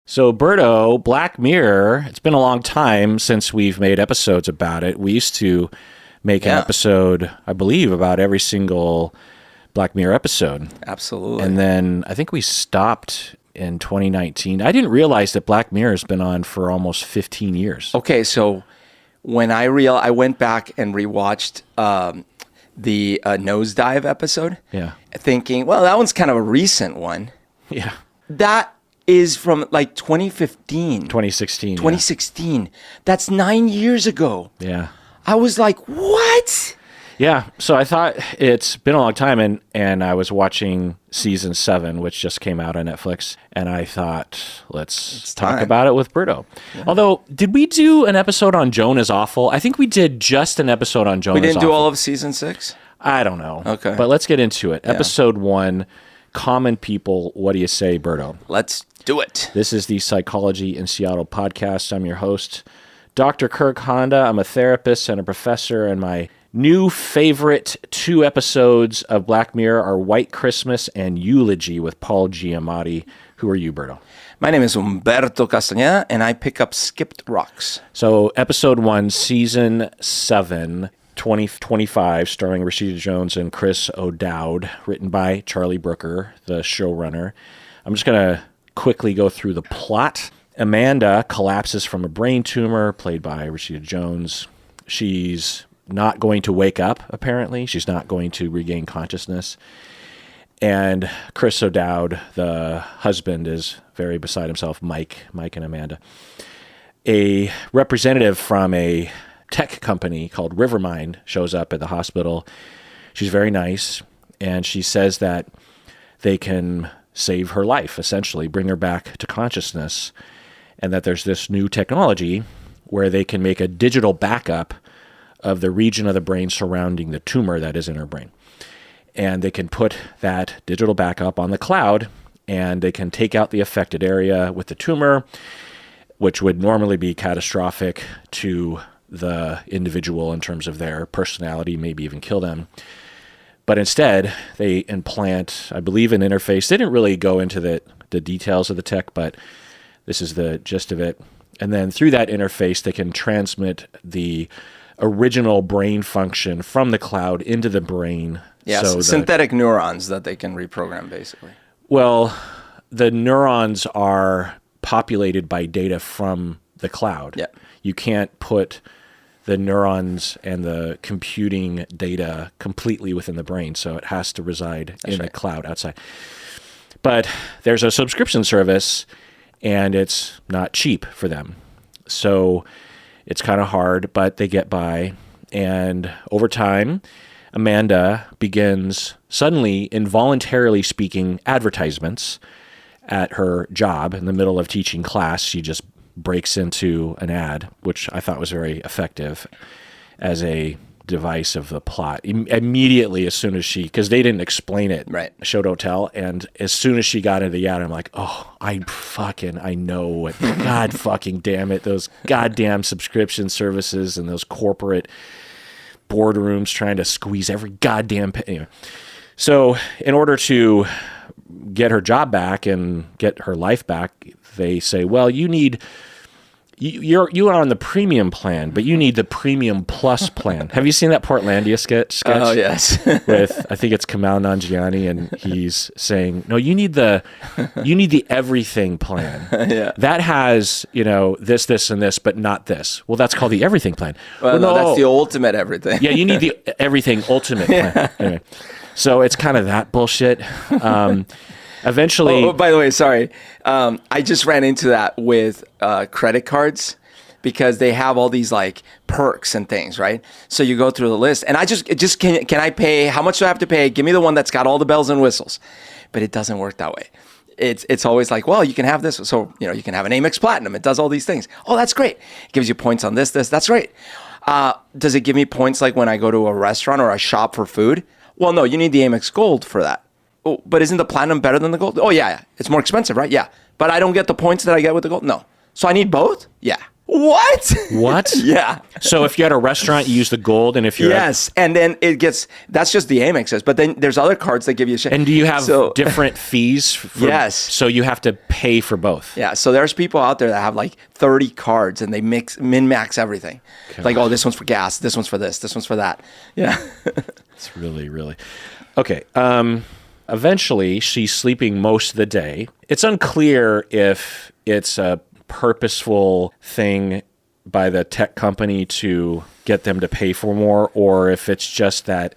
So, Berto, Black Mirror, it's been a long time since we've made episodes about it. We used to make an episode, I believe, about every single Black Mirror episode. Absolutely. And then I think we stopped in 2019. I didn't realize that Black Mirror has been on for almost 15 years. Okay, so when I went back and rewatched the Nosedive episode, thinking, well, that one's kind of a recent one. Yeah. That is from like 2015. 2016. 2016. Yeah. That's 9 years ago. Yeah. I was like, what? Yeah. So I thought it's been a long time, and I was watching season 7, which just came out on Netflix, and I thought, let's talk about it with Berto. Yeah. Although, did we do an episode on Joan is Awful? I think we did just an episode on Joan is Awful. We didn't do all of season 6? I don't know. Okay. But let's get into it. Yeah. Episode 1, Common People, What Do You Say, Berto? Let's do it. This is the Psychology in Seattle podcast. I'm your host, Dr. Kirk Honda. I'm a therapist and a professor, and my new favorite 2 episodes of Black Mirror are White Christmas and Eulogy with Paul Giamatti. Who are you, Berto? My name is Humberto Castañeda, and I pick up skipped rocks. So episode 1, season 7, 2025, starring Rashida Jones and Chris O'Dowd, written by Charlie Brooker, the showrunner. I'm just going to quickly go through the plot. Amanda collapses from a brain tumor, played by Rashida Jones. She's not going to wake up, apparently. She's not going to regain consciousness. And Chris O'Dowd, the husband, is very beside himself, Mike and Amanda. A representative from a tech company called Rivermind shows up at the hospital. She's very nice, and she says that they can save her life, essentially, bring her back to consciousness, and that there's this new technology where they can make a digital backup of the region of the brain surrounding the tumor that is in her brain. And they can put that digital backup on the cloud, and they can take out the affected area with the tumor, which would normally be catastrophic to the individual in terms of their personality, maybe even kill them. But instead, they implant, I believe, an interface. They didn't really go into the details of the tech, but this is the gist of it. And then through that interface, they can transmit the original brain function from the cloud into the brain. Yes, so synthetic neurons that they can reprogram, basically. Well, the neurons are populated by data from the cloud. Yeah. You can't put the neurons and the computing data completely within the brain, so it has to reside in the cloud outside. But there's a subscription service, and it's not cheap for them. So it's kind of hard, but they get by. And over time, Amanda begins suddenly involuntarily speaking advertisements at her job in the middle of teaching class. She just breaks into an ad, which I thought was very effective as a device of the plot. Immediately, as soon as because they didn't explain it, right? Show don't tell. And as soon as she got into the ad, I'm like, oh, I know it. God fucking damn it. Those goddamn subscription services and those corporate boardrooms trying to squeeze every goddamn anyway. So in order to get her job back and get her life back, they say, well, you're on the premium plan, but you need the premium plus plan. Have you seen that Portlandia sketch? Oh, yes. With, I think it's Kamal Nanjiani, and he's saying, no, you need the everything plan. Yeah. That has, this, and this, but not this. Well, that's called the everything plan. Well, no, that's the ultimate everything. Yeah, you need the everything ultimate plan. Yeah. Anyway, so it's kind of that bullshit. Eventually... Oh, by the way, sorry. I just ran into that with credit cards because they have all these like perks and things, right? So you go through the list, and I just can I pay? How much do I have to pay? Give me the one that's got all the bells and whistles. But it doesn't work that way. It's always like, well, you can have this. So, you can have an Amex Platinum. It does all these things. Oh, that's great. It gives you points on this. That's great. Does it give me points like when I go to a restaurant or I shop for food? Well, no, you need the Amex Gold for that. Oh, but isn't the platinum better than the gold? Oh, yeah. It's more expensive, right? Yeah. But I don't get the points that I get with the gold? No. So I need both? Yeah. What? What? Yeah. So if you're at a restaurant, you use the gold, and if you're Yes, and then that's just the Amexes, but then there's other cards that give you and do you have different fees? Yes. So you have to pay for both. Yeah, so there's people out there that have like 30 cards and they min-max everything. Like, oh, this one's for gas, this one's for this one's for that. Yeah. It's really okay. Eventually, she's sleeping most of the day. It's unclear if it's a purposeful thing by the tech company to get them to pay for more, or if it's just that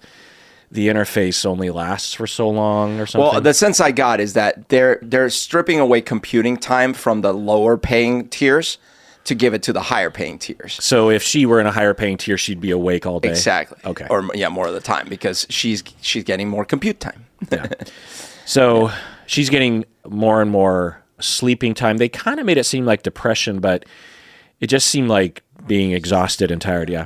the interface only lasts for so long or something. Well, the sense I got is that they're stripping away computing time from the lower paying tiers to give it to the higher paying tiers. So if she were in a higher paying tier, she'd be awake all day. Exactly. Okay. Or more of the time because she's getting more compute time. Yeah. So she's getting more and more sleeping time. They kind of made it seem like depression, but it just seemed like being exhausted and tired. Yeah.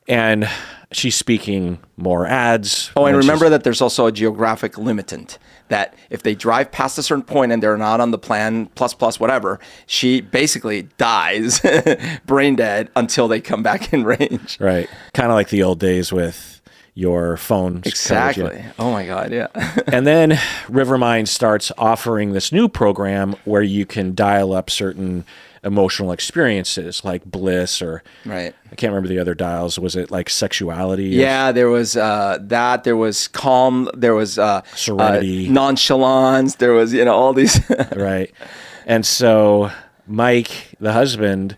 And she's speaking more ads. Oh, and remember that there's also a geographic limitant that if they drive past a certain point and they're not on the plan plus whatever, she basically dies brain dead until they come back in range. Right. Kind of like the old days with your phone. Exactly. Coverage, yeah. Oh my God. Yeah. And then Rivermind starts offering this new program where you can dial up certain emotional experiences like bliss or right. I can't remember the other dials. Was it like sexuality? Yeah, there was that. There was calm. There was serenity, nonchalance. There was all these. Right. And so Mike, the husband,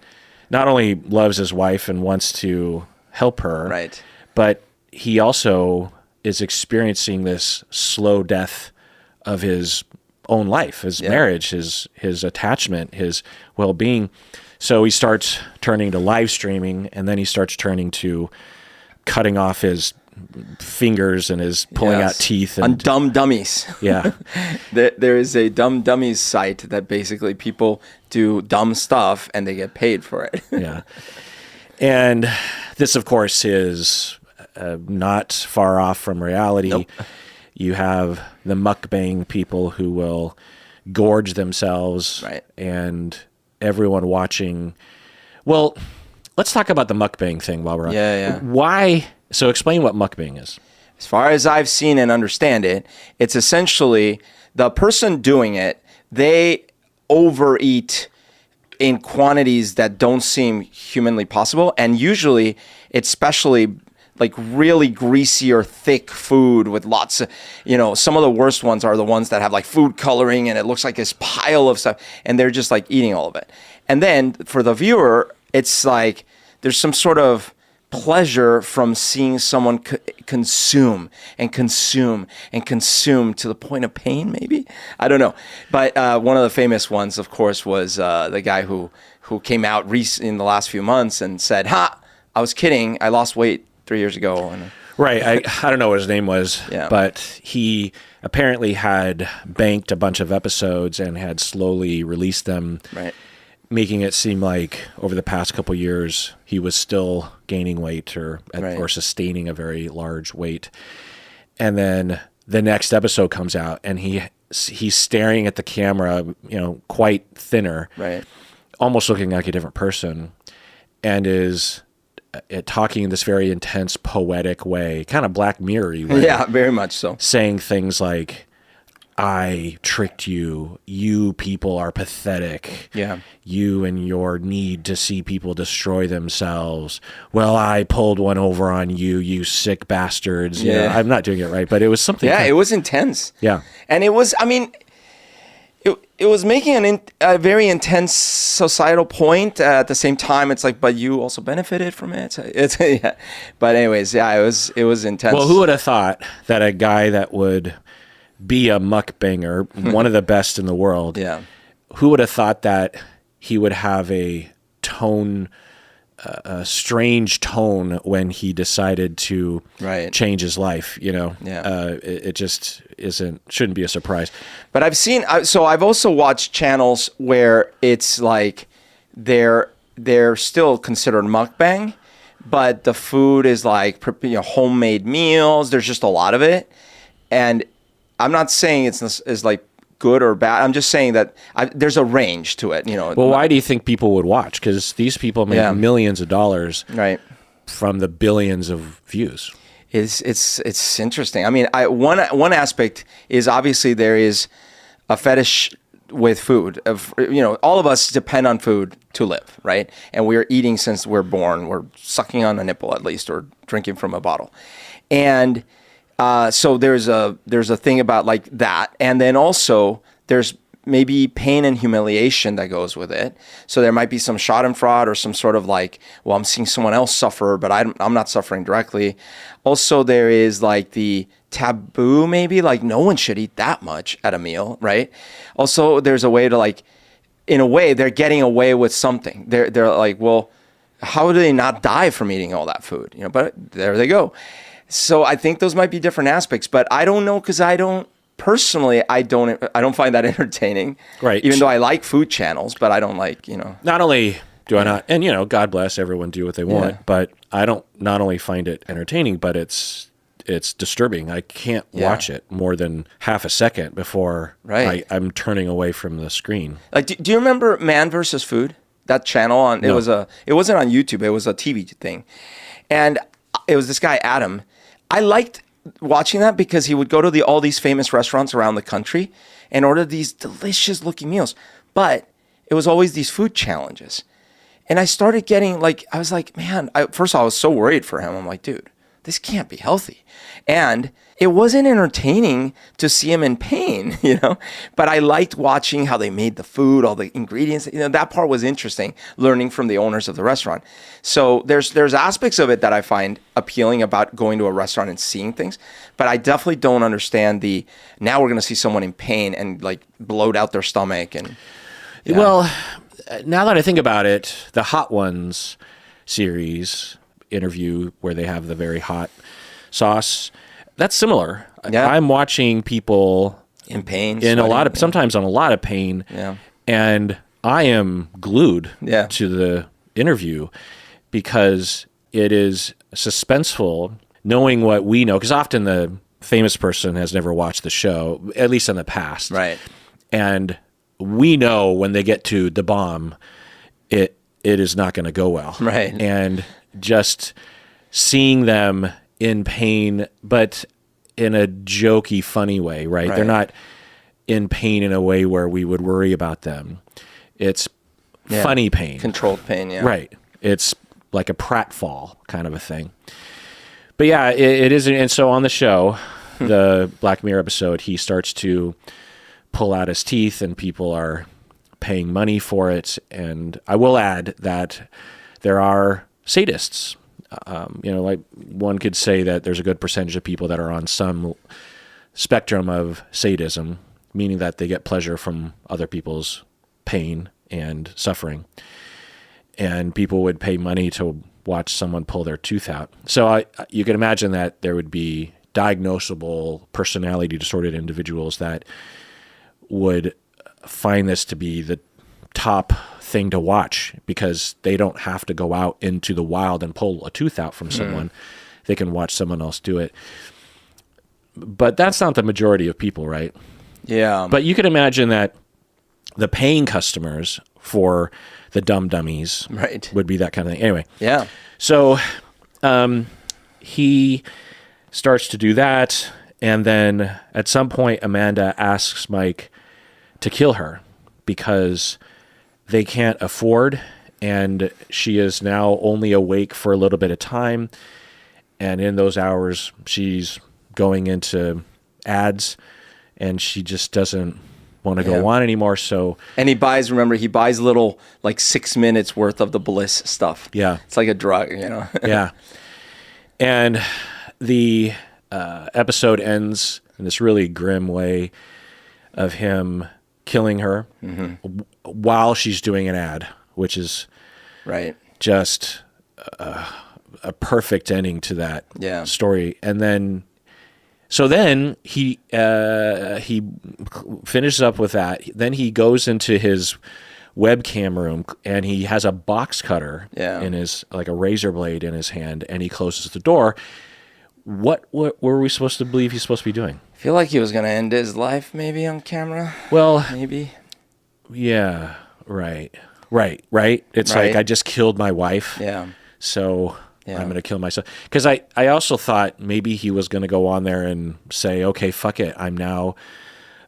not only loves his wife and wants to help her, right, but he also is experiencing this slow death of his own life, his marriage, his attachment, his well-being. So he starts turning to live streaming, and then he starts turning to cutting off his fingers and his pulling out teeth. And on Dumb Dummies. Yeah. There is a Dumb Dummies site that basically people do dumb stuff and they get paid for it. Yeah. And this, of course, is not far off from reality. Nope. You have the mukbang people who will gorge themselves, right, and everyone watching. Well, let's talk about the mukbang thing while we're on. Yeah. Why? So explain what mukbang is. As far as I've seen and understand it, it's essentially the person doing it, they overeat in quantities that don't seem humanly possible. And usually it's especially like really greasy or thick food with lots of, some of the worst ones are the ones that have like food coloring and it looks like this pile of stuff and they're just like eating all of it. And then for the viewer, it's like there's some sort of pleasure from seeing someone consume and consume and consume to the point of pain, maybe? I don't know. But one of the famous ones, of course, was the guy who came out in the last few months and said, I was kidding. I lost weight 3 years ago. And, right. I don't know what his name was, yeah, but he apparently had banked a bunch of episodes and had slowly released them, right, making it seem like over the past couple of years he was still gaining weight or sustaining a very large weight. And then the next episode comes out and he's staring at the camera, quite thinner, right, almost looking like a different person, and is talking in this very intense, poetic way, kind of Black Mirror-y way. Yeah, very much so. Saying things like, I tricked you. You people are pathetic. Yeah. You and your need to see people destroy themselves. Well, I pulled one over on you, you sick bastards. Yeah. I'm not doing it right, but it was something. Yeah, it was intense. Yeah. And it was, it was making a very intense societal point. At the same time, it's like, but you also benefited from it. Yeah. But anyways, yeah, it was intense. Well, who would have thought that a guy that would be a mukbanger, one of the best in the world, yeah, who would have thought that he would have a strange tone when he decided to change his life, Yeah. It just shouldn't be a surprise. But I've also watched channels where it's like they're still considered mukbang, but the food is like homemade meals. There's just a lot of it. And I'm not saying it's like good or bad. I'm just saying that there's a range to it. Well, why do you think people would watch? Because these people make millions of dollars right. from the billions of views. It's interesting. I mean, one aspect is obviously there is a fetish with food. All of us depend on food to live, right? And we're eating since we're born. We're sucking on a nipple at least, or drinking from a bottle. And so there's a thing about like that, and then also there's maybe pain and humiliation that goes with it. So there might be some schadenfreude or some sort of like, well, I'm seeing someone else suffer, but I'm not suffering directly. Also, there is like the taboo, maybe like no one should eat that much at a meal, right? Also, there's a way to like, in a way, they're getting away with something. They're like, well, how do they not die from eating all that food? But there they go. So I think those might be different aspects, but I don't know, because I don't find that entertaining. Right. Even though I like food channels, but I don't like, Not only do I not, and God bless, everyone do what they want, but I don't not only find it entertaining, but it's disturbing. I can't watch it more than half a second before I'm turning away from the screen. Like, do you remember Man vs. Food? That channel on No. It wasn't on YouTube. It was a TV thing, and it was this guy Adam. I liked watching that because he would go to all these famous restaurants around the country and order these delicious looking meals, but it was always these food challenges. And I started getting like, I was like, man, first of all, I was so worried for him. I'm like, dude, this can't be healthy. And it wasn't entertaining to see him in pain, but I liked watching how they made the food, all the ingredients, that part was interesting, learning from the owners of the restaurant. So there's aspects of it that I find appealing about going to a restaurant and seeing things, but I definitely don't understand now we're going to see someone in pain and like bloat out their stomach. And Well, now that I think about it, the Hot Ones series interview where they have the very hot sauce, that's similar. Yeah. I'm watching people in pain, sometimes on a lot of pain, and I am glued to the interview because it is suspenseful, knowing what we know, because often the famous person has never watched the show, at least in the past, right? And we know when they get to the bomb, it is not going to go well, right? And just seeing them in pain, but in a jokey, funny way, right? They're not in pain in a way where we would worry about them. It's funny pain. Controlled pain, Right. It's like a pratfall kind of a thing. But yeah, it is. And so on the show, the Black Mirror episode, he starts to pull out his teeth and people are paying money for it. And I will add that there are sadists. Like one could say that there's a good percentage of people that are on some spectrum of sadism, meaning that they get pleasure from other people's pain and suffering. And people would pay money to watch someone pull their tooth out. So you can imagine that there would be diagnosable personality disordered individuals that would find this to be the top thing to watch because they don't have to go out into the wild and pull a tooth out from someone. They can watch someone else do it. But that's not the majority of people, right? Yeah. But you can imagine that the paying customers for the dumb dummies would be that kind of thing. Anyway. Yeah. So he starts to do that. And then at some point, Amanda asks Mike to kill her because they can't afford, and she is now only awake for a little bit of time. And in those hours, she's going into ads, and she just doesn't want to go on anymore. So, and he buys little like 6 minutes worth of the bliss stuff. Yeah. It's like a drug, Yeah. And the episode ends in this really grim way of him killing her while she's doing an ad, which is just a perfect ending to that story. And then, he finishes up with that. Then he goes into his webcam room and he has a box cutter in his, like a razor blade in his hand, and he closes the door What were we supposed to believe he's supposed to be doing? I feel like he was going to end his life maybe on camera. Well, maybe. Yeah, right. It's Right. like I just killed my wife. Yeah. So Yeah. I'm going to kill myself. Because I also thought maybe he was going to go on there and say, okay, fuck it. I'm now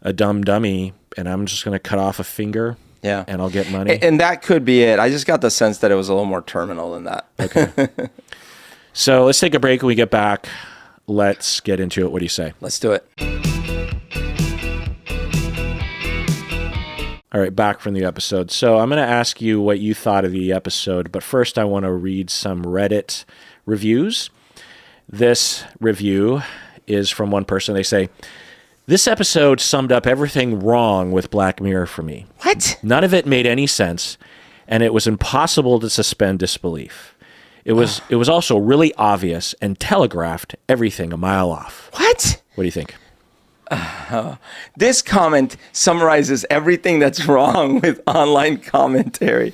a dumb dummy and I'm just going to cut off a finger. Yeah. And I'll get money. And that could be it. I just got the sense that it was a little more terminal than that. Okay. So let's take a break. When we get back, let's get into it. What do you say? Let's do it. All right, back from the episode. So I'm going to ask you what you thought of the episode, but first I want to read some Reddit reviews. This review is from one person. They say, this episode summed up everything wrong with Black Mirror for me. What? None of it made any sense, and it was impossible to suspend disbelief. It was also really obvious and telegraphed everything a mile off. What? What do you think? This comment summarizes everything that's wrong with online commentary.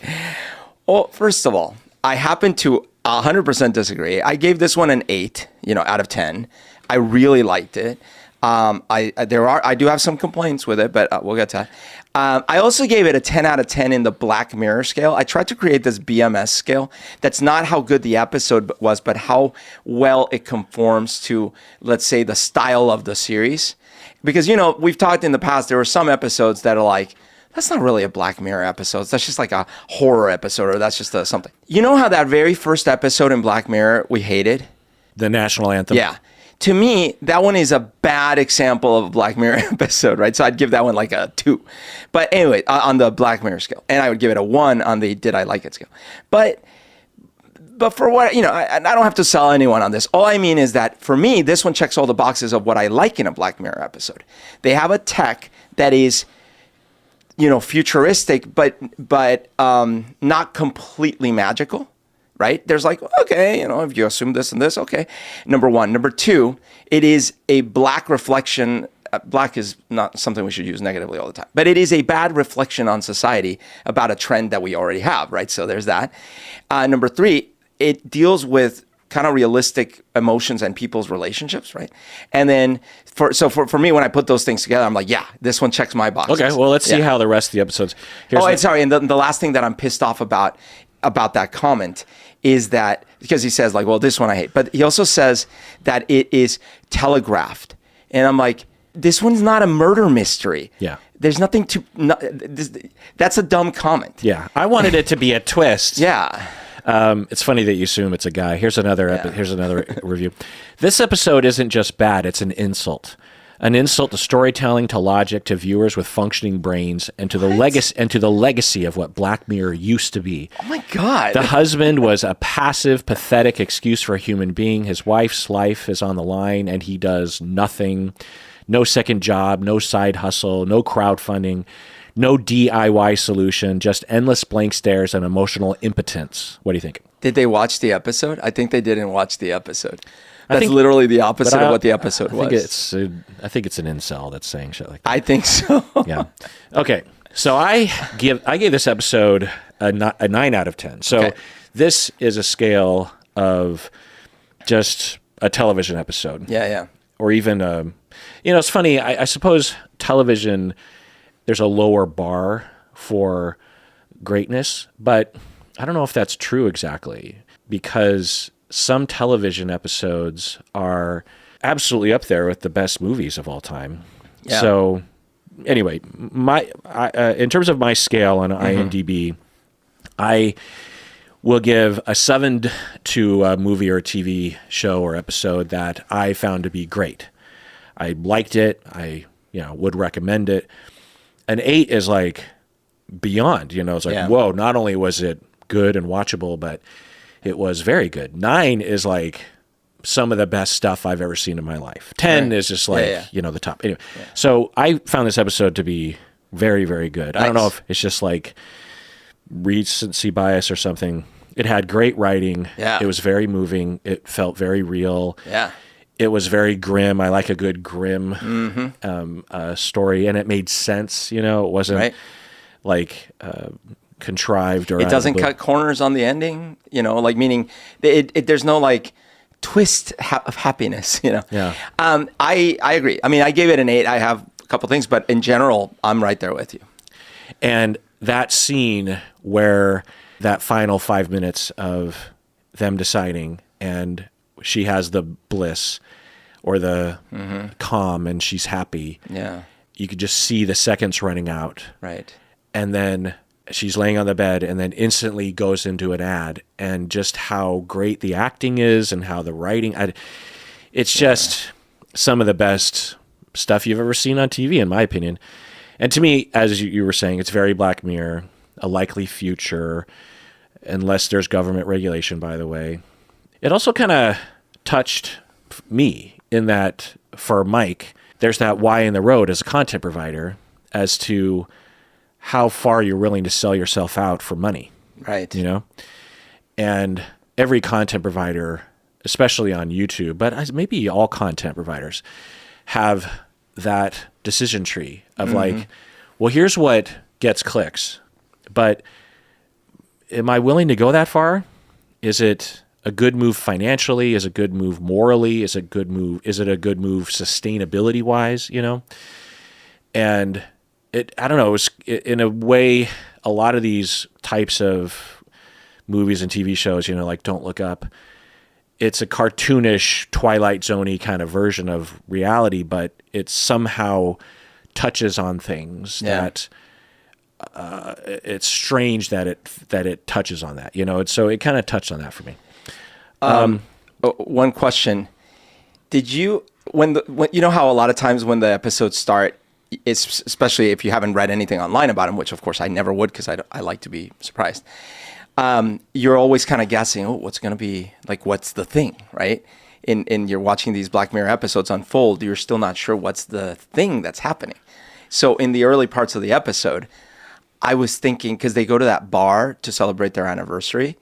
Well, first of all, I happen to 100% disagree. I gave this one an 8, out of 10. I really liked it. I do have some complaints with it, but we'll get to that. I also gave it a 10 out of 10 in the Black Mirror scale. I tried to create this BMS scale. That's not how good the episode was, but how well it conforms to, let's say, the style of the series. Because, we've talked in the past, there were some episodes that are like, that's not really a Black Mirror episode. That's just like a horror episode, or that's just something. You know how that very first episode in Black Mirror we hated? The national anthem? Yeah. To me, that one is a bad example of a Black Mirror episode, right? So I'd give that one like a 2. But anyway, on the Black Mirror scale. And I would give it a 1 on the did I like it scale. But for what, I don't have to sell anyone on this. All I mean is that for me, this one checks all the boxes of what I like in a Black Mirror episode. They have a tech that is, futuristic, but not completely magical. Right? There's like, okay, if you assume this and this, okay. Number one. Number two, it is a black reflection. Black is not something we should use negatively all the time, but it is a bad reflection on society about a trend that we already have, right? So there's that. Number three, it deals with kind of realistic emotions and people's relationships, right? And then for me, when I put those things together, I'm like, yeah, this one checks my boxes. Okay, well, let's see how the rest of the episodes. Sorry, and the last thing that I'm pissed off about that comment is that, because he says like, well, this one I hate, but he also says that it is telegraphed. And I'm like, this one's not a murder mystery. Yeah. There's nothing to, that's a dumb comment. Yeah. I wanted it to be a twist. Yeah. It's funny that you assume it's a guy. Here's another review. This episode isn't just bad, it's an insult. An insult to storytelling, to logic, to viewers with functioning brains, and to the legacy of what Black Mirror used to be. Oh my God. The husband was a passive, pathetic excuse for a human being. His wife's life is on the line, and he does nothing. No second job, no side hustle, no crowdfunding, no DIY solution, just endless blank stares and emotional impotence. What do you think? Did they watch the episode? I think they didn't watch the episode. That's literally the opposite of what the episode was. I think it's an incel that's saying shit like that. I think so. Yeah. Okay. So I gave this episode a 9 out of 10. So this is a scale of just a television episode. Yeah. Or even, it's funny. I suppose television, there's a lower bar for greatness, but I don't know if that's true exactly, because some television episodes are absolutely up there with the best movies of all time. Yeah. So anyway, in terms of my scale on IMDb, I will give a 7 to a movie or a TV show or episode that I found to be great. I liked it. I would recommend it. An 8 is like beyond, it's like, whoa, not only was it good and watchable, but it was very good. 9 is like some of the best stuff I've ever seen in my life. 10 is just like, the top. Anyway, so I found this episode to be very, very good. Nice. I don't know if it's just like recency bias or something. It had great writing. Yeah. It was very moving. It felt very real. Yeah. It was very grim. I like a good grim story, and it made sense. It wasn't like contrived or it doesn't cut corners on the ending. Meaning there's no like twist of happiness, you know? Yeah. I agree. I mean, I gave it an 8. I have a couple things, but in general, I'm right there with you. And that scene where that final 5 minutes of them deciding, and she has the bliss or the calm, and she's happy. Yeah. You could just see the seconds running out. Right. And then she's laying on the bed and then instantly goes into an ad, and just how great the acting is and how the writing, it's just some of the best stuff you've ever seen on TV, in my opinion. And to me, as you were saying, it's very Black Mirror, a likely future, unless there's government regulation, by the way. It also kind of touched me in that for Mike, there's that why in the road as a content provider as to how far you're willing to sell yourself out for money. Right. You know? And every content provider, especially on YouTube, but maybe all content providers, have that decision tree of like, well, here's what gets clicks, but am I willing to go that far? Is it a good move financially? Is it a good move morally? Is it a good move sustainability wise, you know? And I don't know, in a way, a lot of these types of movies and TV shows, you know, like Don't Look Up, it's a cartoonish, Twilight Zone-y kind of version of reality, but it somehow touches on things that it's strange that it touches on that, you know. And so it kind of touched on that for me. One question: did you when you know how a lot of times when the episodes start, it's, especially if you haven't read anything online about them, which of course I never would because I like to be surprised. You're always kind of guessing, oh, what's going to be, like, what's the thing, right? And you're watching these Black Mirror episodes unfold, you're still not sure what's the thing that's happening. So in the early parts of the episode, I was thinking, because they go to that bar to celebrate their anniversary,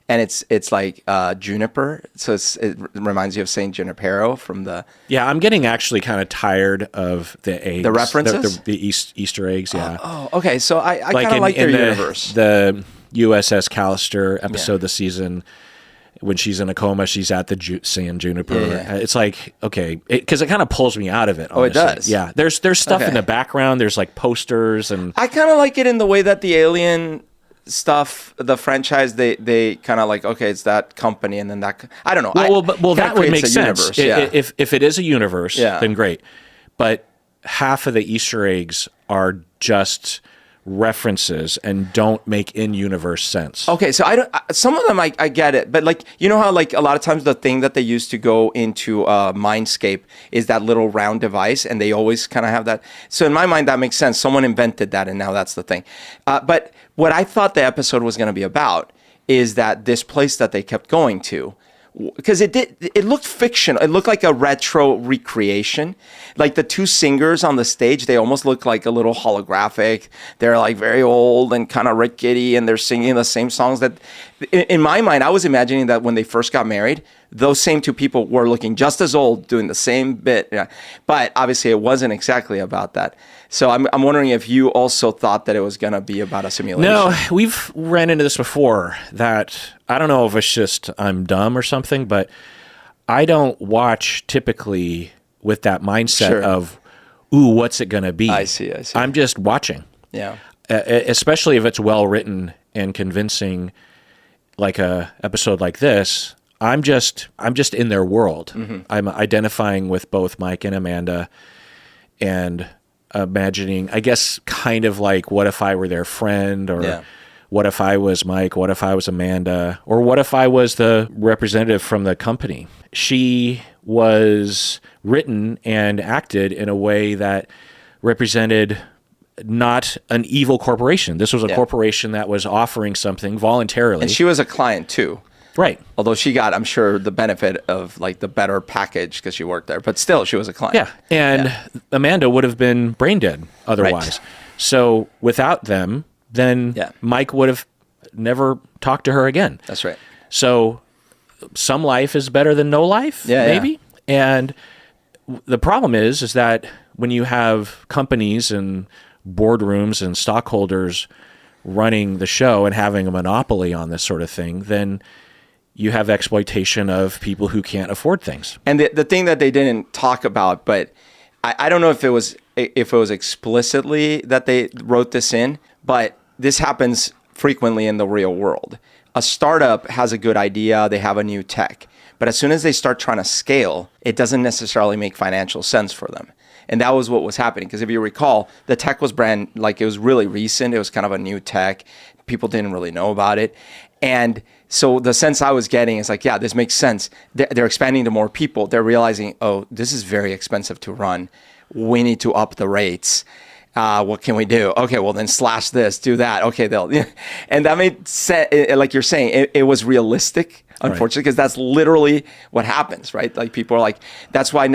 and it's like juniper, so it reminds you of Saint Junipero from the... Yeah, I'm getting actually kind of tired of the eggs. The references? The Easter eggs, yeah. Oh, okay, so I kind of like their universe. The USS Callister episode this season, when she's in a coma, she's at the San Juniper. Yeah. It's like, okay, because it kind of pulls me out of it. Honestly. Oh, it does? Yeah, there's stuff in the background. There's like posters. And I kind of like it in the way that the Alien stuff, the franchise, they kind of like, okay, it's that company, and then that, I don't know. Well, that would make sense. Universe, if it is a universe, then great. But half of the Easter eggs are just references and don't make in-universe sense. Okay, so some of them I get it, but like, you know how like a lot of times the thing that they use to go into Mindscape is that little round device, and they always kind of have that. So in my mind, that makes sense. Someone invented that, and now that's the thing. But what I thought the episode was going to be about is that this place that they kept going to, because it looked fictional. It looked like a retro recreation. Like the two singers on the stage, they almost look like a little holographic. They're like very old and kind of rickety, and they're singing the same songs that, in my mind, I was imagining that when they first got married, those same two people were looking just as old, doing the same bit. Yeah. But obviously it wasn't exactly about that. So I'm wondering if you also thought that it was going to be about a simulation. No, we've ran into this before, that I don't know if it's just I'm dumb or something, but I don't watch typically with that mindset of, ooh, what's it going to be? I see. I'm just watching. Yeah. Especially if it's well written and convincing, like a episode like this. I'm just in their world. Mm-hmm. I'm identifying with both Mike and Amanda, and imagining, I guess, kind of like, what if I were their friend, or what if I was Mike, what if I was Amanda, or what if I was the representative from the company? She was written and acted in a way that represented not an evil corporation. This was a corporation that was offering something voluntarily. And she was a client too. Right. Although she got, I'm sure, the benefit of like the better package because she worked there, but still she was a client. Yeah. And Amanda would have been brain dead otherwise. Right. So without them, then Mike would have never talked to her again. That's right. So some life is better than no life, maybe. Yeah. And the problem is that when you have companies and boardrooms and stockholders running the show and having a monopoly on this sort of thing, then you have exploitation of people who can't afford things. And the thing that they didn't talk about, but I don't know if it was explicitly that they wrote this in, but this happens frequently in the real world. A startup has a good idea, they have a new tech, but as soon as they start trying to scale, it doesn't necessarily make financial sense for them. And that was what was happening. Because if you recall, the tech was it was really recent. It was kind of a new tech. People didn't really know about it. And so the sense I was getting is like, yeah, this makes sense. They're expanding to more people. They're realizing, oh, this is very expensive to run. We need to up the rates. What can we do? Okay, well then slash this, do that. Okay, and that made sense. Like you're saying, it was realistic. Unfortunately, because that's literally what happens, right? Like people are like, that's why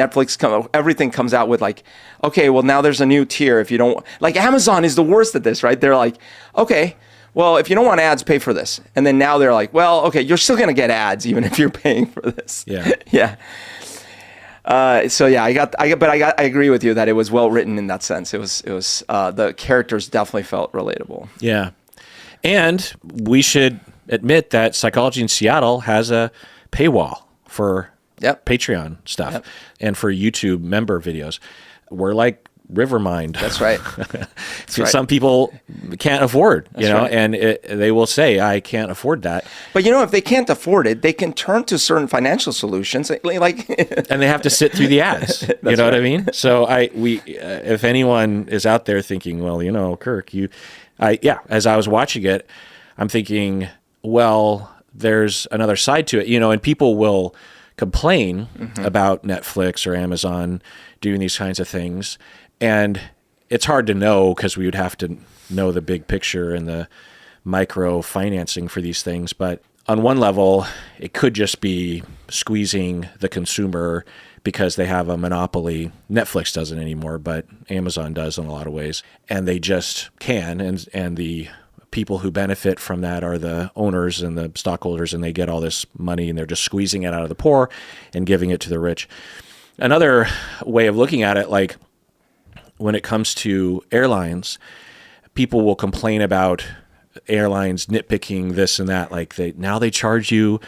everything comes out with like, okay, well now there's a new tier. If you don't, like Amazon is the worst at this, right? They're like, okay, well if you don't want ads, pay for this. And then now they're like, well, okay, you're still gonna get ads even if you're paying for this. Yeah. Yeah. So yeah, I agree with you that it was well written in that sense. It was the characters definitely felt relatable. Yeah, and we should admit that Psychology in Seattle has a paywall for Patreon stuff and for YouTube member videos. We're like Rivermind. That's right. Some people can't afford, and they will say, I can't afford that. But if they can't afford it, they can turn to certain financial solutions, like and they have to sit through the ads. You know what I mean? So if anyone is out there thinking, well, Kirk, as I was watching it, I'm thinking, well, there's another side to it, and people will complain about Netflix or Amazon doing these kinds of things. And it's hard to know because we would have to know the big picture and the micro financing for these things. But on one level, it could just be squeezing the consumer because they have a monopoly. Netflix doesn't anymore, but Amazon does in a lot of ways. And they just can. And the people who benefit from that are the owners and the stockholders, and they get all this money and they're just squeezing it out of the poor and giving it to the rich. Another way of looking at it, like, when it comes to airlines, people will complain about airlines nitpicking this and that. Like now they charge you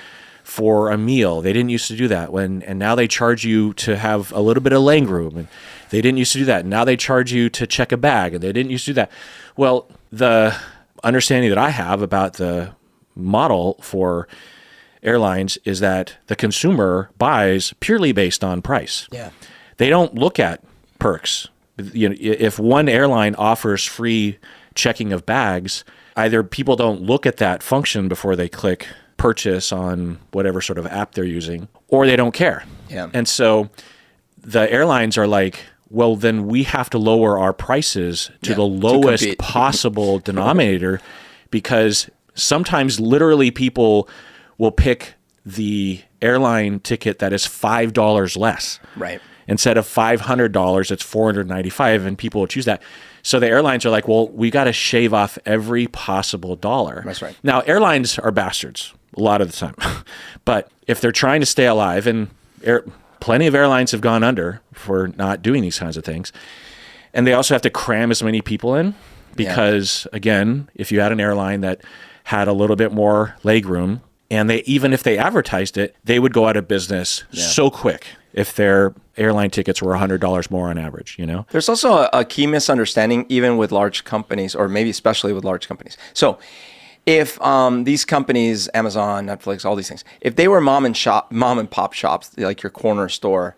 for a meal. They didn't used to do that. And now they charge you to have a little bit of leg room. And they didn't used to do that. Now they charge you to check a bag. And they didn't used to do that. Well, the understanding that I have about the model for airlines is that the consumer buys purely based on price. Yeah. They don't look at perks. If one airline offers free checking of bags, either people don't look at that function before they click purchase on whatever sort of app they're using, or they don't care. Yeah. And so the airlines are like, well, then we have to lower our prices to the lowest possible denominator, because sometimes literally people will pick the airline ticket that is $5 less. Right. Instead of $500, it's $495, and people will choose that. So the airlines are like, well, we got to shave off every possible dollar. That's right. Now, airlines are bastards a lot of the time. But if they're trying to stay alive, and plenty of airlines have gone under for not doing these kinds of things, and they also have to cram as many people in because, again, if you had an airline that had a little bit more leg room, and even if they advertised it, they would go out of business so quick if their airline tickets were $100 more on average, There's also a key misunderstanding, even with large companies, or maybe especially with large companies. So if these companies, Amazon, Netflix, all these things, if they were mom and pop shops, like your corner store,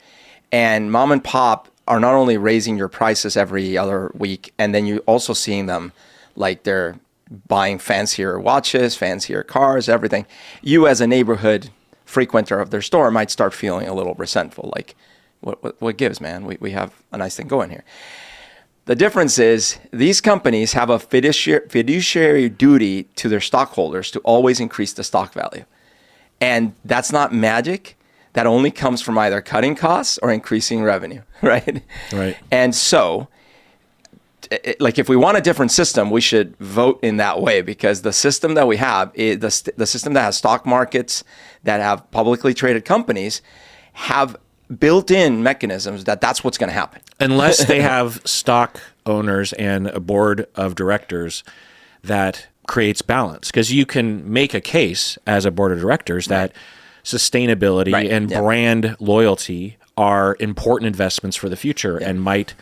and mom and pop are not only raising your prices every other week, and then you also seeing them like they're buying fancier watches, fancier cars, everything, you as a neighborhood frequenter of their store might start feeling a little resentful, like, what gives, man? We have a nice thing going here. The difference is these companies have a fiduciary duty to their stockholders to always increase the stock value. And that's not magic. That only comes from either cutting costs or increasing revenue, right? Right. And so, like, if we want a different system, we should vote in that way, because the system that we have, the system that has stock markets, that have publicly traded companies, have built-in mechanisms that's what's going to happen. Unless they have stock owners and a board of directors that creates balance, because you can make a case as a board of directors that sustainability and brand loyalty are important investments for the future and might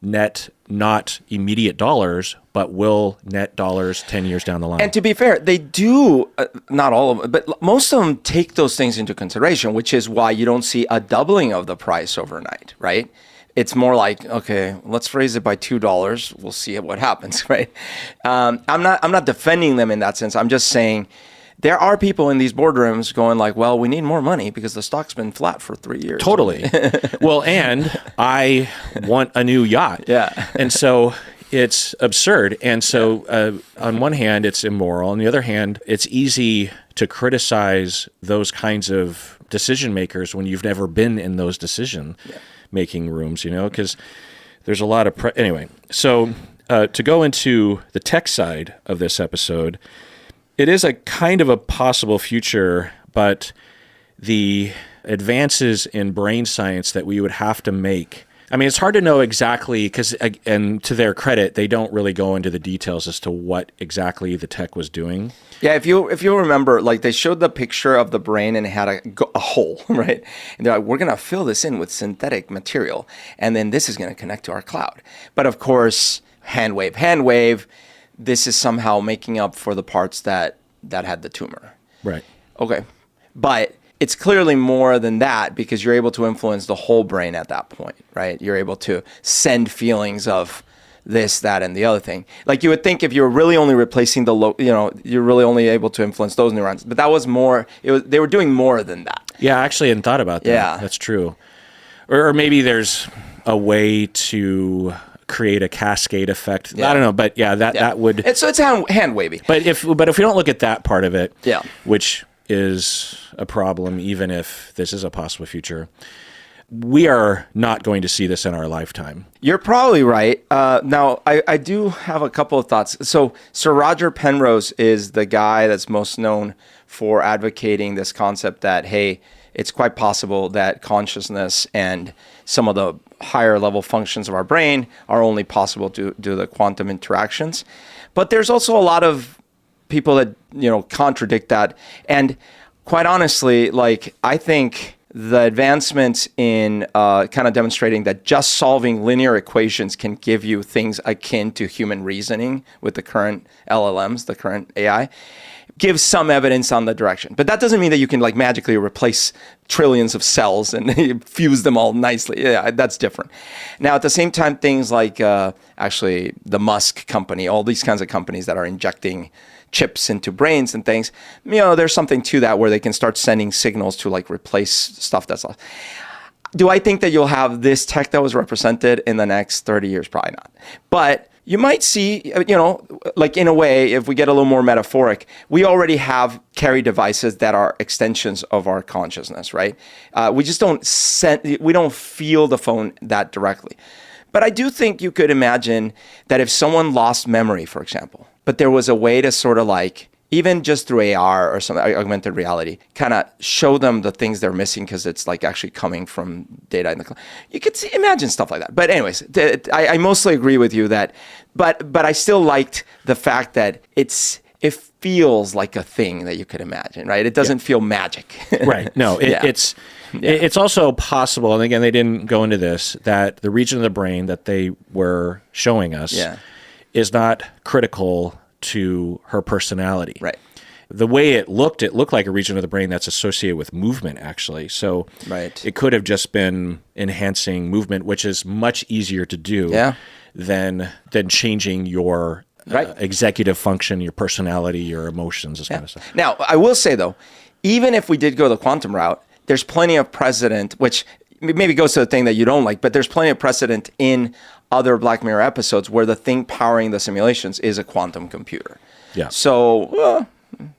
net not immediate dollars, but will net dollars 10 years down the line. And to be fair, they do, not all of them, but most of them take those things into consideration, which is why you don't see a doubling of the price overnight, right? It's more like, okay, let's raise it by $2. We'll see what happens, right? I'm not defending them in that sense. I'm just saying there are people in these boardrooms going like, well, we need more money because the stock's been flat for 3 years. Totally. Well, and I want a new yacht. Yeah. And so it's absurd. And so on one hand, it's immoral. On the other hand, it's easy to criticize those kinds of decision makers when you've never been in those decision making rooms, because there's a lot of anyway. So to go into the tech side of this episode, it is a kind of a possible future, but the advances in brain science that we would have to make, I mean, it's hard to know exactly because, and to their credit, they don't really go into the details as to what exactly the tech was doing. Yeah, if you remember, like they showed the picture of the brain and it had a hole, right? And they're like, we're going to fill this in with synthetic material, and then this is going to connect to our cloud. But of course, hand wave, this is somehow making up for the parts that had the tumor. Right. Okay. But it's clearly more than that because you're able to influence the whole brain at that point, right? You're able to send feelings of this, that, and the other thing. Like you would think if you were really only replacing you're really only able to influence those neurons. But that was more, they were doing more than that. Yeah, I actually hadn't thought about that. Yeah. That's true. Or maybe there's a way to create a cascade effect. Yeah. I don't know, but that would. It's hand wavy. But if we don't look at that part of it, yeah, which is a problem, even if this is a possible future, we are not going to see this in our lifetime. You're probably right. Now, I do have a couple of thoughts. So Sir Roger Penrose is the guy that's most known for advocating this concept that, hey, it's quite possible that consciousness and some of the higher level functions of our brain are only possible due to the quantum interactions. But there's also a lot of people that, contradict that. And quite honestly, like, I think the advancements in kind of demonstrating that just solving linear equations can give you things akin to human reasoning with the current LLMs, the current AI, gives some evidence on the direction. But that doesn't mean that you can like magically replace trillions of cells and fuse them all nicely. Yeah, that's different. Now, at the same time, things like actually the Musk company, all these kinds of companies that are injecting chips into brains and things, there's something to that where they can start sending signals to like replace stuff that's lost. Do I think that you'll have this tech that was represented in the next 30 years? Probably not. But you might see, like in a way, if we get a little more metaphoric, we already have carry devices that are extensions of our consciousness, right? We just we don't feel the phone that directly. But I do think you could imagine that if someone lost memory, for example, but there was a way to sort of like, even just through AR or some augmented reality, kind of show them the things they're missing because it's like actually coming from data in the cloud. You could imagine stuff like that. But anyways, I mostly agree with you that, but I still liked the fact that it feels like a thing that you could imagine, right? It doesn't feel magic. Right. No, it's also possible, and again, they didn't go into this, that the region of the brain that they were showing us is not critical to her personality. Right. The way it looked like a region of the brain that's associated with movement, actually. So it could have just been enhancing movement, which is much easier to do than changing your executive function, your personality, your emotions, this kind of stuff. Now, I will say, though, even if we did go the quantum route, there's plenty of precedent, which maybe goes to the thing that you don't like, but there's plenty of precedent in other Black Mirror episodes where the thing powering the simulations is a quantum computer. Yeah. So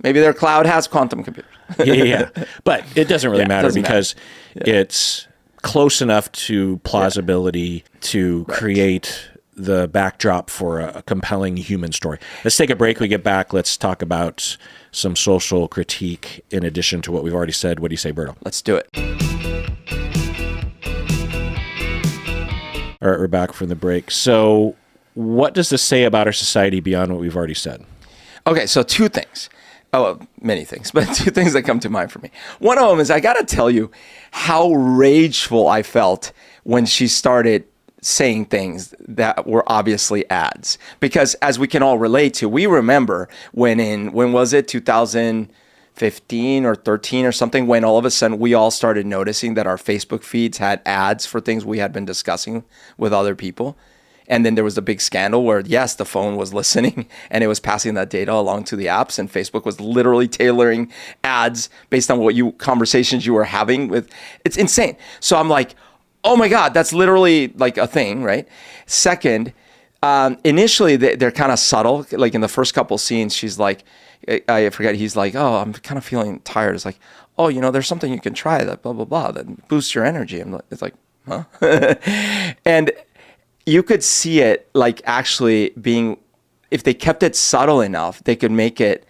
maybe their cloud has quantum computers. Yeah. But it doesn't really matter because it's close enough to plausibility to create the backdrop for a compelling human story. Let's take a break. We get back. Let's talk about some social critique in addition to what we've already said. What do you say, Berto? Let's do it. All right, we're back from the break. So what does this say about our society beyond what we've already said? Okay, so two things. Oh, well, many things, but two things that come to mind for me. One of them is I got to tell you how rageful I felt when she started saying things that were obviously ads. Because as we can all relate to, we remember when was it, 2015 or 13 or something, when all of a sudden we all started noticing that our Facebook feeds had ads for things we had been discussing with other people. And then there was a big scandal where, yes, the phone was listening and it was passing that data along to the apps, and Facebook was literally tailoring ads based on conversations you were having with. It's insane. So I'm like, oh my God, that's literally like a thing, right? Second, initially they're kind of subtle. Like in the first couple scenes, she's like, I forget, he's like, oh, I'm kind of feeling tired. It's like, oh, there's something you can try that blah, blah, blah, that boosts your energy. It's like, huh? And you could see it like actually being, if they kept it subtle enough, they could make it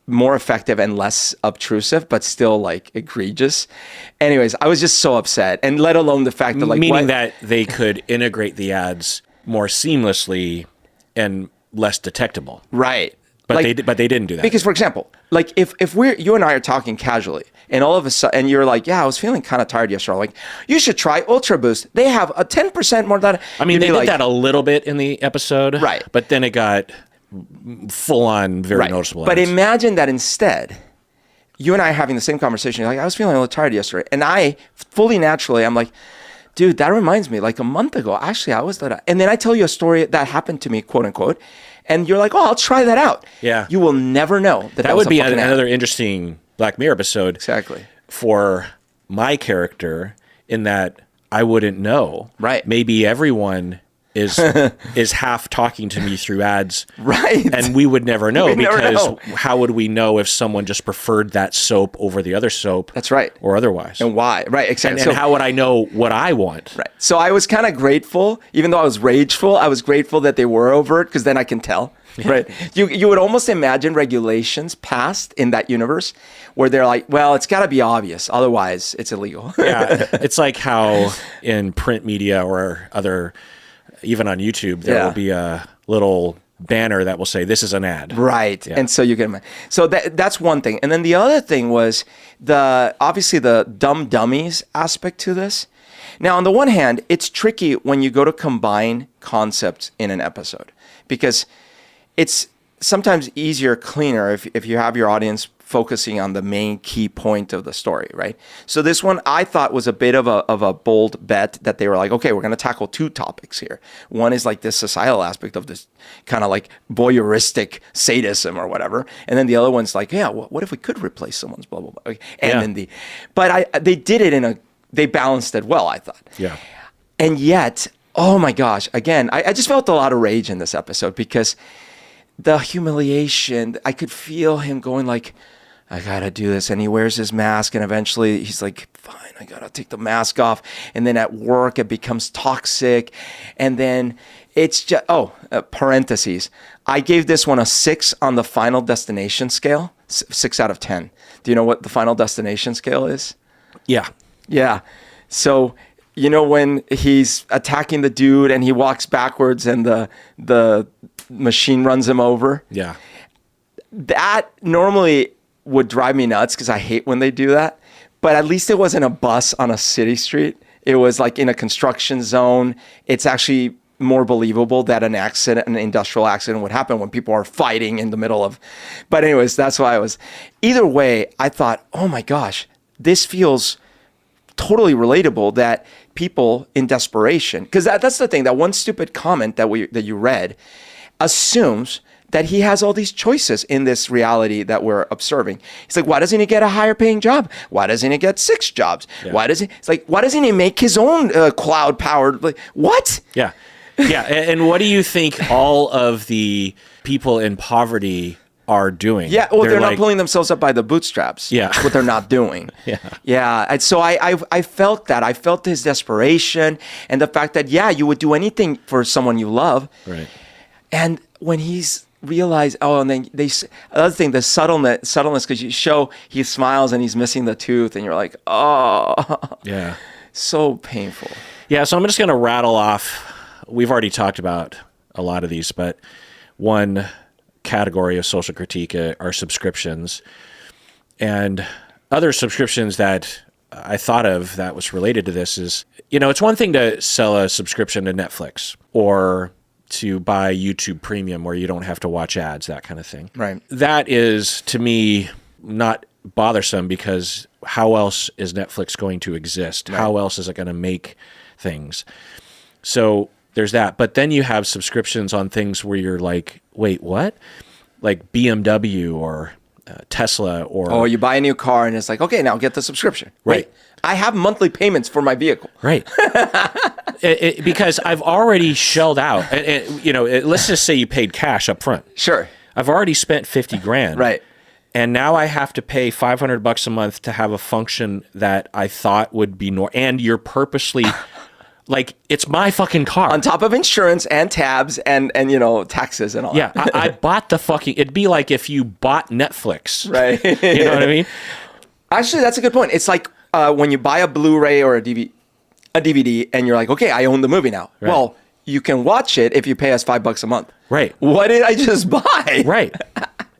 more effective and less obtrusive, but still like egregious. Anyways, I was just so upset, and let alone the fact that like meaning that they could integrate the ads more seamlessly and less detectable, right? But like, they didn't do that. Because, for example, like if you and I are talking casually, and all of a sudden, and you're like, yeah, I was feeling kind of tired yesterday. I'm like, you should try Ultra Boost. They have a 10% more data. I mean, they did that a little bit in the episode, right? But then it got full on, very noticeable. But imagine that instead, you and I are having the same conversation. You're like, I was feeling a little tired yesterday, and I fully naturally, I'm like, dude, that reminds me, like a month ago, actually, I was that. And then I tell you a story that happened to me, quote unquote. And you're like, oh, I'll try that out. Yeah. You will never know that would be another interesting Black Mirror episode. Exactly. For my character, in that I wouldn't know. Right. Maybe everyone is half talking to me through ads. Right. And we would never know, never know. How would we know if someone just preferred that soap over the other soap? That's right. Or otherwise. And why? Right, exactly. And how would I know what I want? Right. So I was kind of grateful, even though I was rageful, I was grateful that they were overt, because then I can tell. Right. You would almost imagine regulations passed in that universe where they're like, well, it's got to be obvious, otherwise it's illegal. Yeah. It's like how in print media or other, even on YouTube, there will be a little banner that will say, this is an ad. Right. Yeah. And so you get, so that's one thing. And then the other thing was obviously the dumb dummies aspect to this. Now, on the one hand, it's tricky when you go to combine concepts in an episode, because it's sometimes easier, cleaner if you have your audience focusing on the main key point of the story, right? So this one I thought was a bit of a bold bet, that they were like, okay, we're going to tackle two topics here. One is like this societal aspect of this kind of like voyeuristic sadism or whatever, and then the other one's like, yeah, what if we could replace someone's blah blah blah? And then they did it they balanced it well, I thought. Yeah. And yet, oh my gosh, again, I just felt a lot of rage in this episode, because the humiliation, I could feel him going like, I gotta do this. And he wears his mask, and eventually he's like, fine, I gotta take the mask off. And then at work, it becomes toxic. And then it's just, parentheses. I gave this one a 6 on the Final Destination scale, 6 out of 10. Do you know what the Final Destination scale is? Yeah. Yeah. So, when he's attacking the dude and he walks backwards and the machine runs him over. Yeah. That normally would drive me nuts, because I hate when they do that. But at least it wasn't a bus on a city street. It was like in a construction zone. It's actually more believable that an industrial accident would happen when people are fighting in the middle of. But anyways, that's why I was. Either way, I thought, oh my gosh, this feels totally relatable, that people in desperation, because that's the thing, that one stupid comment that you read assumes that he has all these choices in this reality that we're observing. He's like, why doesn't he get a higher paying job? Why doesn't he get 6 jobs? Yeah. Why doesn't he make his own cloud powered? Like, what? Yeah. Yeah. And what do you think all of the people in poverty are doing? Yeah, well, they're not pulling themselves up by the bootstraps. Yeah. That's what they're not doing. Yeah. Yeah. And so I felt that. I felt his desperation, and the fact that, yeah, you would do anything for someone you love. Right. And when he's realized, and then another thing, the subtleness, because you show he smiles and he's missing the tooth, and you're like, oh. Yeah. So painful. Yeah, so I'm just going to rattle off. We've already talked about a lot of these, but one category of social critique are subscriptions. And other subscriptions that I thought of that was related to this is, it's one thing to sell a subscription to Netflix or to buy YouTube Premium where you don't have to watch ads, that kind of thing. Right. That is, to me, not bothersome because how else is Netflix going to exist? Right. How else is it going to make things? So there's that. But then you have subscriptions on things where you're like, wait, what? Like BMW or Tesla or... Oh, you buy a new car and it's like, okay, now get the subscription. Right. Wait, I have monthly payments for my vehicle. Right. Because I've already shelled out. Let's just say you paid cash up front. Sure. I've already spent $50,000. Right. And now I have to pay $500 a month to have a function that I thought would be and you're purposely... Like, it's my fucking car. On top of insurance and tabs and taxes and all that. Yeah, I bought the fucking... It'd be like if you bought Netflix. Right. You know what I mean? Actually, that's a good point. It's like when you buy a Blu-ray or a DVD and you're like, okay, I own the movie now. Right. Well, you can watch it if you pay us $5 a month. Right. What did I just buy? Right.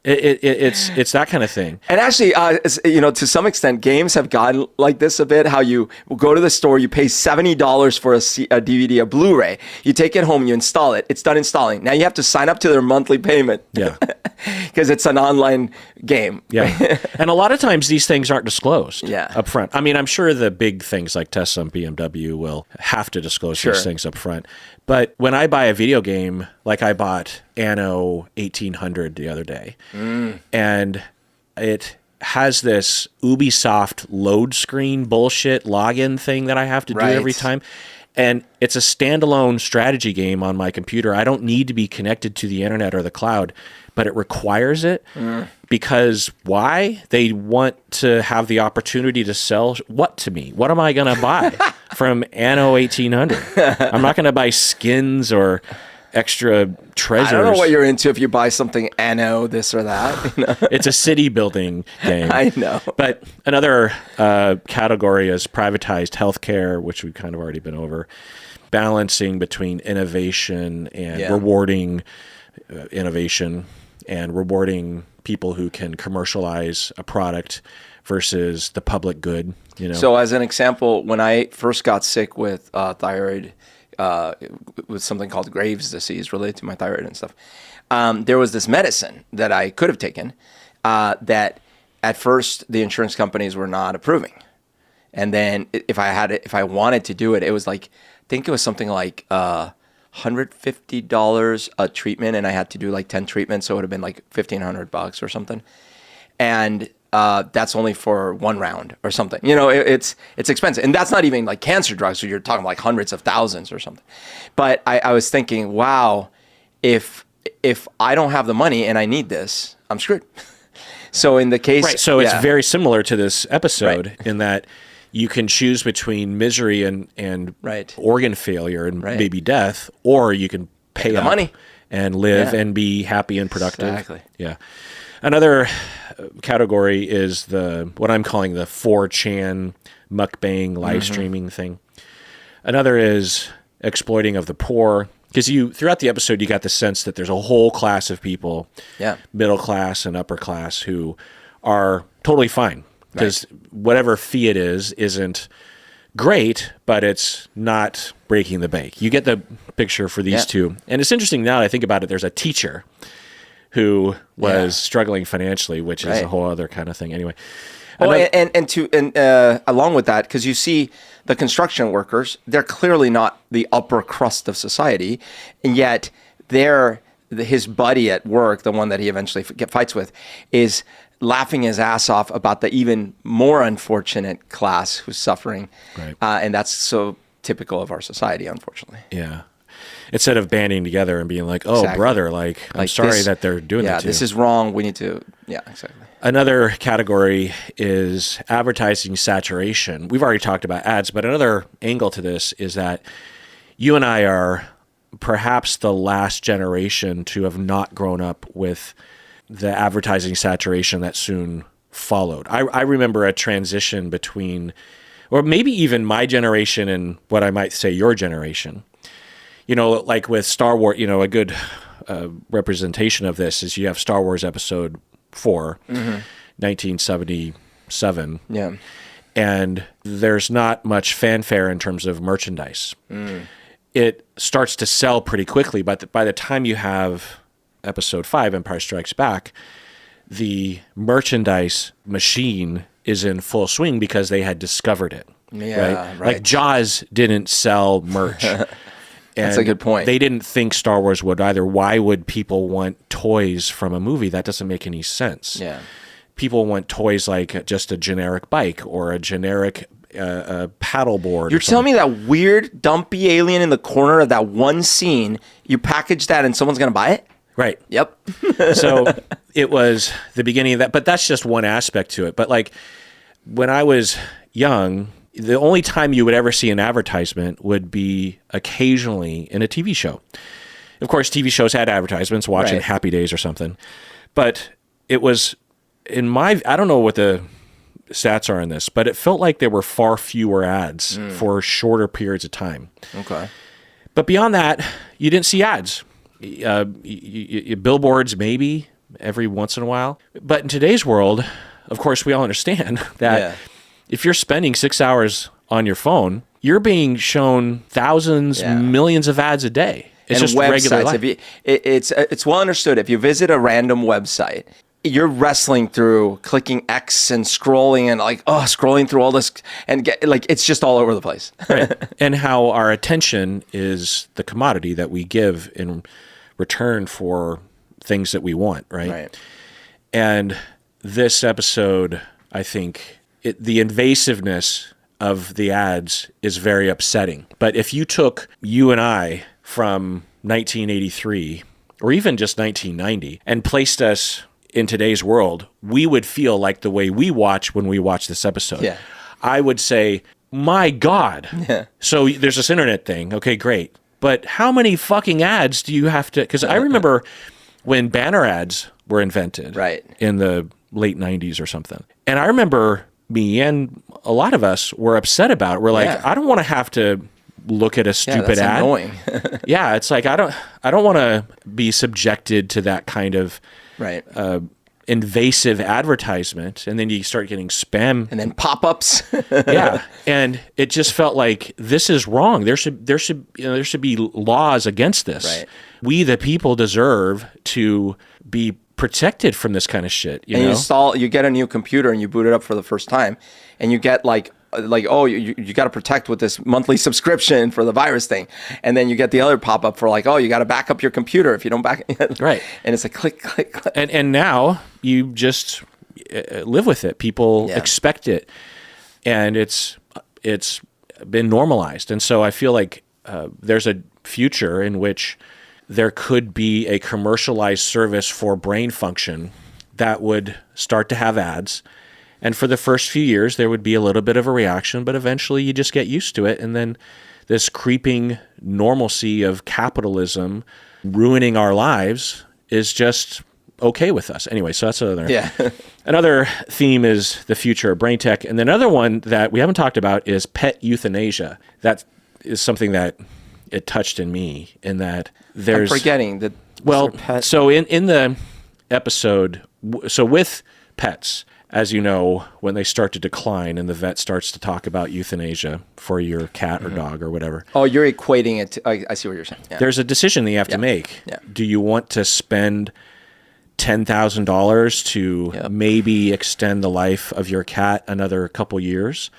It's that kind of thing. And actually, to some extent, games have gotten like this a bit. How you go to the store, you pay $70 for a DVD, a Blu-ray. You take it home, you install it. It's done installing. Now you have to sign up to their monthly payment. Yeah. Because it's an online game. Yeah. And a lot of times these things aren't disclosed up front. I mean, I'm sure the big things like Tesla and BMW will have to disclose these things up front. But when I buy a video game, like I bought Anno 1800 the other day, and it has this Ubisoft load screen bullshit login thing that I have to do every time. And it's a standalone strategy game on my computer. I don't need to be connected to the internet or the cloud, but it requires it because why? They want to have the opportunity to sell what to me? What am I going to buy from Anno 1800? I'm not going to buy skins or extra treasures. I don't know what you're into if you buy something Anno, this or that. It's a city building game. I know. But another category is privatized healthcare, which we've kind of already been over. Balancing between innovation and rewarding innovation and rewarding people who can commercialize a product versus the public good. So as an example, when I first got sick with thyroid, with something called Graves' disease related to my thyroid and stuff, there was this medicine that I could have taken that at first the insurance companies were not approving. And then if I wanted to do it, it was like, I think it was something like $150 a treatment, and I had to do like 10 treatments, so it would have been like $1,500 or something. And that's only for one round or something. It's expensive. And that's not even like cancer drugs, so you're talking like hundreds of thousands or something. But I was thinking, wow, if I don't have the money and I need this, I'm screwed. So in the case... Right, so it's very similar to this episode in that you can choose between misery and organ failure and maybe death, or you can pay the money and live and be happy and productive. Exactly. Yeah. Another category is what I'm calling the 4chan mukbang live streaming thing. Another is exploiting of the poor. Because throughout the episode, you got the sense that there's a whole class of people, middle class and upper class, who are totally fine. Because whatever fee it is isn't great, but it's not breaking the bank. You get the picture for these two. And it's interesting now that I think about it, there's a teacher who was struggling financially, which is a whole other kind of thing. Anyway. And along with that, because you see the construction workers, they're clearly not the upper crust of society, and yet his buddy at work, the one that he eventually fights with, is laughing his ass off about the even more unfortunate class who's suffering. Right. And that's so typical of our society, unfortunately. Yeah. Instead of banding together and being like, oh, brother, I'm sorry that they're doing that to you. Yeah, this is wrong. We need to, exactly. Another category is advertising saturation. We've already talked about ads, but another angle to this is that you and I are perhaps the last generation to have not grown up with the advertising saturation that soon followed. I remember a transition between, or maybe even my generation and what I might say your generation. Like with Star Wars, a good representation of this is you have Star Wars Episode 4, 1977. Yeah. And there's not much fanfare in terms of merchandise. It starts to sell pretty quickly, but by the time you have Episode 5, Empire Strikes Back, the merchandise machine is in full swing because they had discovered it. Yeah, right. Like Jaws didn't sell merch. That's a good point. They didn't think Star Wars would either. Why would people want toys from a movie? That doesn't make any sense. Yeah. People want toys like just a generic bike or a generic paddleboard. You're telling me that weird, dumpy alien in the corner of that one scene, you package that and someone's going to buy it? Right. Yep. So it was the beginning of that, but that's just one aspect to it. But like when I was young, the only time you would ever see an advertisement would be occasionally in a TV show. Of course, TV shows had advertisements, watching Right. Happy Days or something. But it was I don't know what the stats are in this, but it felt like there were far fewer ads for shorter periods of time. Okay. But beyond that, you didn't see ads. Billboards maybe every once in a while. But in today's world, of course, we all understand that if you're spending 6 hours on your phone, you're being shown thousands, millions of ads a day. It's and just websites, regular life. It's well understood. If you visit a random website, you're wrestling through clicking X and scrolling and scrolling through all this and it's just all over the place. Right. And how our attention is the commodity that we give in return for things that we want, right? And this episode, I think, the invasiveness of the ads is very upsetting. But if you took you and I from 1983 or even just 1990 and placed us in today's world, we would feel like the way we watch when we watch this episode. Yeah. I would say, my God. Yeah. So there's this internet thing. Okay, great. But how many fucking ads do you have to... Because I remember when banner ads were invented in the late 90s or something. And I remember me and a lot of us were upset about it. We're like, I don't want to have to look at a stupid ad. Annoying. Yeah, it's like I don't want to be subjected to that kind of invasive advertisement, and then you start getting spam and then pop-ups. Yeah, and it just felt like this is wrong. There should be laws against this. Right. We the people deserve to be protected from this kind of shit. You get a new computer and you boot it up for the first time, and you get you got to protect with this monthly subscription for the virus thing, and then you get the other pop up for you got to back up your computer if you don't back right, and it's a click click click, and now you just live with it. People expect it, and it's been normalized, and so I feel like there's a future in which there could be a commercialized service for brain function that would start to have ads. And for the first few years, there would be a little bit of a reaction, but eventually you just get used to it. And then this creeping normalcy of capitalism ruining our lives is just okay with us. Anyway, so that's another. Yeah. Another theme is the future of brain tech. And then another one that we haven't talked about is pet euthanasia. That is something that it touched in me in that there's... I'm forgetting that... Well, so in the episode, so with pets... As you know, when they start to decline and the vet starts to talk about euthanasia for your cat or dog or whatever. Oh, you're equating it to, I see what you're saying. Yeah. There's a decision that you have to make. Yeah. Do you want to spend $10,000 to maybe extend the life of your cat another couple years,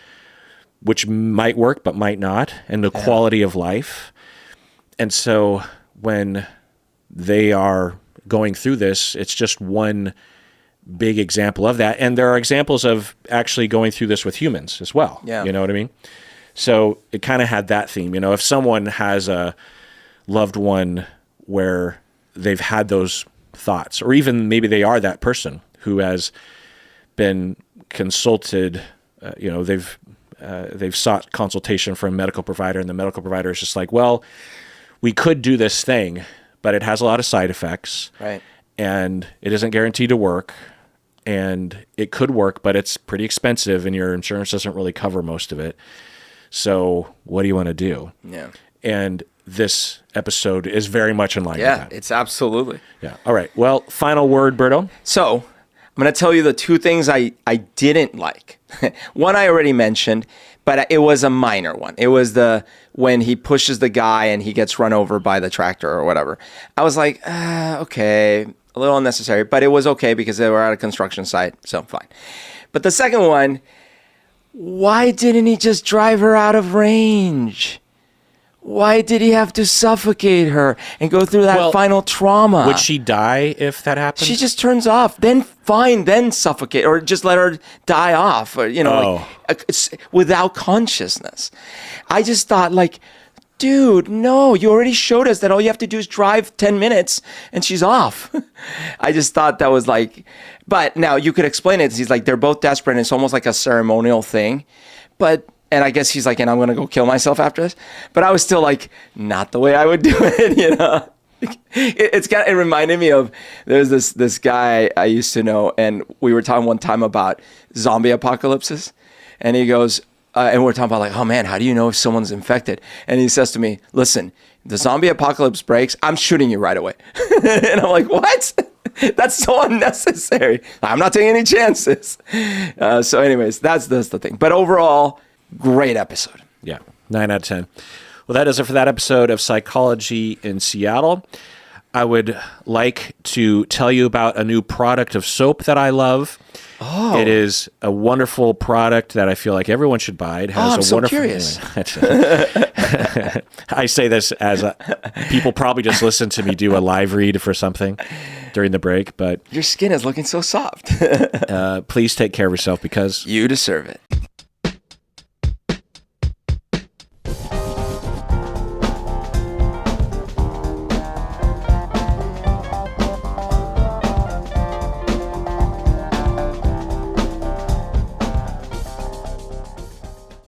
which might work but might not, and the quality of life? And so when they are going through this, it's just one big example of that. And there are examples of actually going through this with humans as well. Yeah. You know what I mean? So it kind of had that theme. You know, if someone has a loved one where they've had those thoughts, or even maybe they are that person who has been consulted, they've sought consultation from a medical provider, and the medical provider is just like, well, we could do this thing, but it has a lot of side effects. Right. And it isn't guaranteed to work, and it could work, but it's pretty expensive, and your insurance doesn't really cover most of it. So what do you want to do? Yeah. And this episode is very much in line with Yeah, that. it's absolutely. Yeah. All right. Well, final word, Berto. So I'm going to tell you the two things I didn't like. One I already mentioned, but it was a minor one. It was when he pushes the guy and he gets run over by the tractor or whatever. I was like, okay, a little unnecessary, but it was okay because they were at a construction site, so fine. But the second one, why didn't he just drive her out of range? Why did he have to suffocate her and go through that final trauma? Would she die if that happened? She just turns off. Then fine, then suffocate, or just let her die off, or, without consciousness. I just thought, like, dude, no, you already showed us that all you have to do is drive 10 minutes and she's off. I just thought that was like, but now you could explain it. He's like, they're both desperate and it's almost like a ceremonial thing. And I guess he's like, and I'm going to go kill myself after this. But I was still like, not the way I would do it, you know? It reminded me of, there's this guy I used to know, and we were talking one time about zombie apocalypses. And he goes, and we're talking about like, oh man, how do you know if someone's infected? And he says to me, listen, the zombie apocalypse breaks, I'm shooting you right away. And I'm like, what? That's so unnecessary. I'm not taking any chances. So anyways, that's the thing. But overall, great episode. Yeah, 9 out of 10. Well, that does it for that episode of Psychology in Seattle. I would like to tell you about a new product of soap that I love. Oh. It is a wonderful product that I feel like everyone should buy. It has I'm a so wonderful. Curious. I say this as people probably just listen to me do a live read for something during the break, but your skin is looking so soft. Please take care of yourself because you deserve it.